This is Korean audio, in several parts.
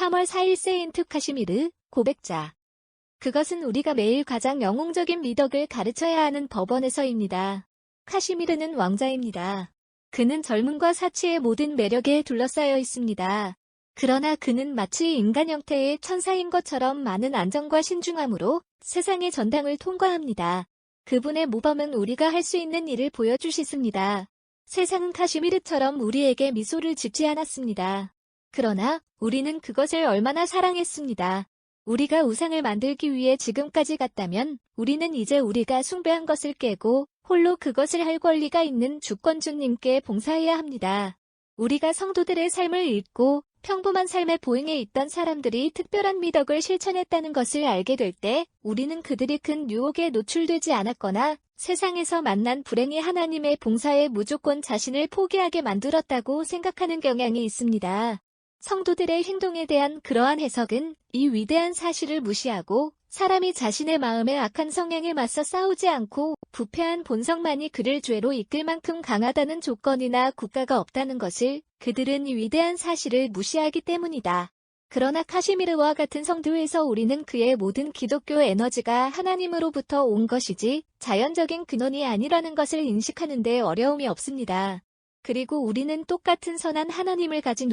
3월 4일 세인트 카시미르, 고백자. 그것은 우리가 매일 가장 영웅적인 미덕을 가르쳐야 하는 법원에서입니다. 카시미르는 왕자입니다. 그는 젊음과 사치의 모든 매력에 둘러싸여 있습니다. 그러나 그는 마치 인간 형태의 천사인 것처럼 많은 안정과 신중함으로 세상의 전당을 통과합니다. 그분의 모범은 우리가 할 수 있는 일을 보여주셨습니다. 세상은 카시미르처럼 우리에게 미소를 짓지 않았습니다. 그러나 우리는 그것을 얼마나 사랑했습니다. 우리가 우상을 만들기 위해 지금까지 갔다면 우리는 이제 우리가 숭배한 것을 깨고 홀로 그것을 할 권리가 있는 주권주님께 봉사해야 합니다. 우리가 성도들의 삶을 읽고 평범한 삶에 보행해 있던 사람들이 특별한 미덕을 실천했다는 것을 알게 될 때 우리는 그들이 큰 유혹에 노출되지 않았거나 세상에서 만난 불행이 하나님의 봉사에 무조건 자신을 포기하게 만들었다고 생각하는 경향이 있습니다. 성도들의 행동에 대한 그러한 해석은 이 위대한 사실을 무시하고 사람이 자신의 마음의 악한 성향에 맞서 싸우지 않고 부패한 본성만이 그를 죄로 이끌 만큼 강하다는 조건이나 국가가 없다는 것을 그들은 이 위대한 사실을 무시하기 때문이다. 그러나 카시미르와 같은 성도에서 우리는 그의 모든 기독교 에너지가 하나님으로부터 온 것이지 자연적인 근원이 아니라는 것을 인식하는 데 어려움이 없습니다. 그리고 우리는 똑같은 선한 하나님을 가진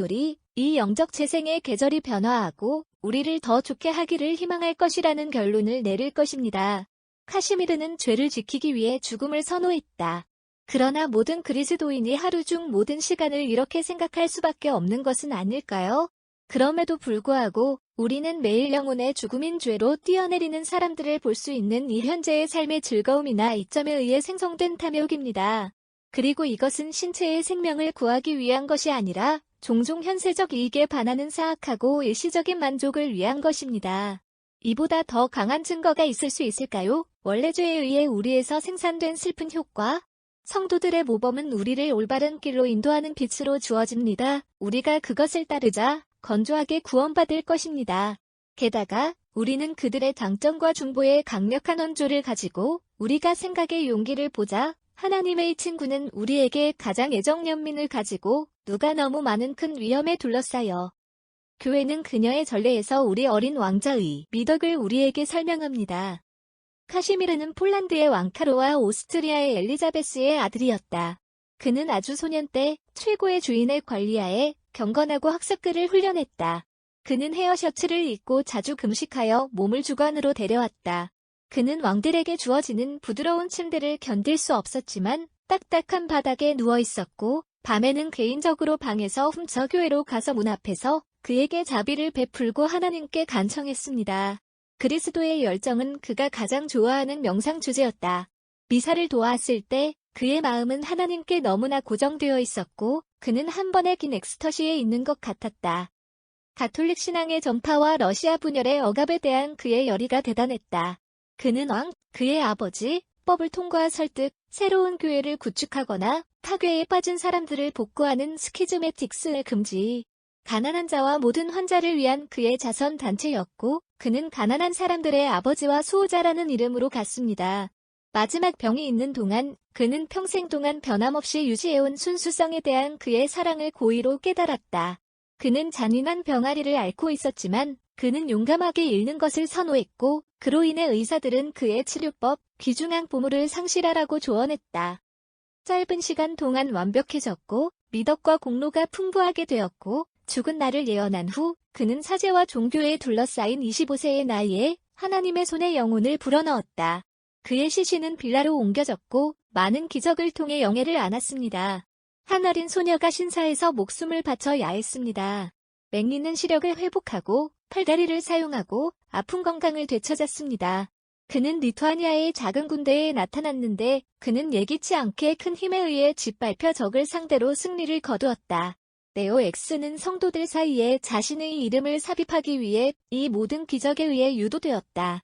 이 영적 재생의 계절이 변화하고 우리를 더 좋게 하기를 희망할 것이라는 결론을 내릴 것입니다. 카시미르는 죄를 지키기 위해 죽음을 선호했다. 그러나 모든 그리스도인이 하루 중 모든 시간을 이렇게 생각할 수밖에 없는 것은 아닐까요? 그럼에도 불구하고 우리는 매일 영혼의 죽음인 죄로 뛰어내리는 사람들을 볼 수 있는 이 현재의 삶의 즐거움이나 이점에 의해 생성된 탐욕입니다. 그리고 이것은 신체의 생명을 구하기 위한 것이 아니라 종종 현세적 이익에 반하는 사악하고 일시적인 만족을 위한 것입니다. 이보다 더 강한 증거가 있을 수 있을까요? 원래 죄에 의해 우리에서 생산된 슬픈 효과? 성도들의 모범은 우리를 올바른 길로 인도하는 빛으로 주어집니다. 우리가 그것을 따르자 건조하게 구원받을 것입니다. 게다가 우리는 그들의 장점과 중보의 강력한 원조를 가지고 우리가 생각의 용기를 보자 하나님의 친구는 우리에게 가장 애정 연민을 가지고 누가 너무 많은 큰 위험에 둘러싸여. 교회는 그녀의 전례에서 우리 어린 왕자의 미덕을 우리에게 설명합니다. 카시미르는 폴란드의 왕 카로와 오스트리아의 엘리자베스의 아들이었다. 그는 아주 소년 때 최고의 주인의 관리하에 경건하고 학석들을 훈련했다. 그는 헤어 셔츠를 입고 자주 금식하여 몸을 주관으로 데려왔다. 그는 왕들에게 주어지는 부드러운 침대를 견딜 수 없었지만 딱딱한 바닥에 누워 있었고 밤에는 개인적으로 방에서 훔쳐 교회로 가서 문 앞에서 그에게 자비를 베풀고 하나님께 간청했습니다. 그리스도의 열정은 그가 가장 좋아하는 명상 주제였다. 미사를 도왔을 때 그의 마음은 하나님께 너무나 고정되어 있었고 그는 한 번의 긴 엑스터시에 있는 것 같았다. 가톨릭 신앙의 전파와 러시아 분열의 억압에 대한 그의 열의가 대단했다. 그는 그의 아버지, 법을 통과 설득, 새로운 교회를 구축하거나 파괴에 빠진 사람들을 복구하는 스키즈매틱스의 금지, 가난한 자와 모든 환자를 위한 그의 자선 단체였고 그는 가난한 사람들의 아버지와 수호자라는 이름으로 갔습니다. 마지막 병이 있는 동안 그는 평생 동안 변함없이 유지해온 순수성에 대한 그의 사랑을 고의로 깨달았다. 그는 잔인한 병아리를 앓고 있었지만 그는 용감하게 읽는 것을 선호했고 그로 인해 의사들은 그의 치료법, 귀중한 보물을 상실하라고 조언했다. 짧은 시간 동안 완벽해졌고 미덕과 공로가 풍부하게 되었고 죽은 날을 예언한 후 그는 사제와 종교에 둘러싸인 25세의 나이에 하나님의 손에 영혼을 불어넣었다. 그의 시신은 빌라로 옮겨졌고 많은 기적을 통해 영예를 안았습니다. 한 어린 소녀가 신사에서 목숨을 바쳐 야했습니다. 맥리는 시력을 회복하고 팔다리를 사용하고 아픈 건강을 되찾았습니다. 그는 리투아니아의 작은 군대에 나타났는데 그는 예기치 않게 큰 힘에 의해 짓밟혀 적을 상대로 승리를 거두었다. 네오 X는 성도들 사이에 자신의 이름을 삽입하기 위해 이 모든 기적에 의해 유도되었다.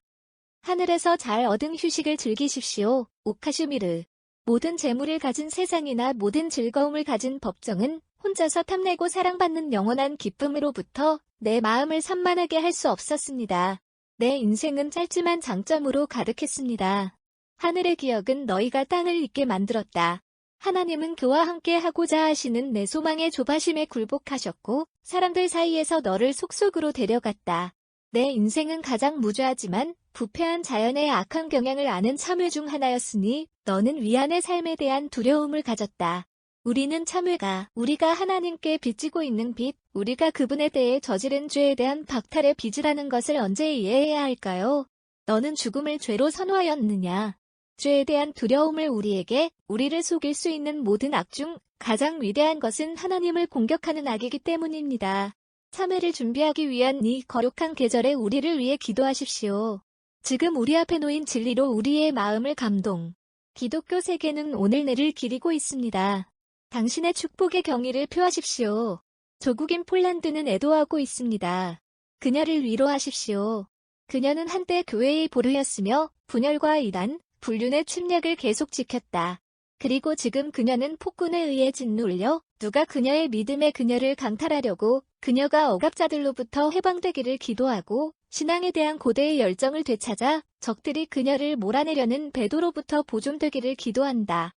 하늘에서 잘 얻은 휴식을 즐기십시오. 오카슈미르. 모든 재물을 가진 세상이나 모든 즐거움을 가진 법정은 혼자서 탐내고 사랑받는 영원한 기쁨으로부터 내 마음을 산만하게 할 수 없었습니다. 내 인생은 짧지만 장점으로 가득했습니다. 하늘의 기억은 너희가 땅을 잊게 만들었다. 하나님은 그와 함께 하고자 하시는 내 소망의 조바심에 굴복하셨고 사람들 사이에서 너를 속속으로 데려갔다. 내 인생은 가장 무죄하지만 부패한 자연의 악한 경향을 아는 참회 중 하나였으니 너는 위안의 삶에 대한 두려움을 가졌다. 우리는 참회가 우리가 하나님께 빚지고 있는 빚, 우리가 그분에 대해 저지른 죄에 대한 박탈의 빚이라는 것을 언제 이해해야 할까요? 너는 죽음을 죄로 선호하였느냐? 죄에 대한 두려움을 우리를 속일 수 있는 모든 악 중 가장 위대한 것은 하나님을 공격하는 악이기 때문입니다. 참회를 준비하기 위한 이 거룩한 계절에 우리를 위해 기도하십시오. 지금 우리 앞에 놓인 진리로 우리의 마음을 감동. 기독교 세계는 오늘 내를 기리고 있습니다. 당신의 축복의 경의를 표하십시오. 조국인 폴란드는 애도하고 있습니다. 그녀를 위로하십시오. 그녀는 한때 교회의 보루였으며 분열과 이단, 불륜의 침략을 계속 지켰다. 그리고 지금 그녀는 폭군에 의해 짓눌려 누가 그녀의 믿음에 그녀를 강탈하려고 그녀가 억압자들로부터 해방되기를 기도하고 신앙에 대한 고대의 열정을 되찾아 적들이 그녀를 몰아내려는 배도로부터 보존되기를 기도한다.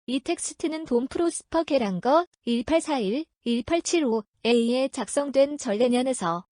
이 텍스트는 돈 프로스퍼 게랑거 1841-1875에 의해 작성된 전래년에서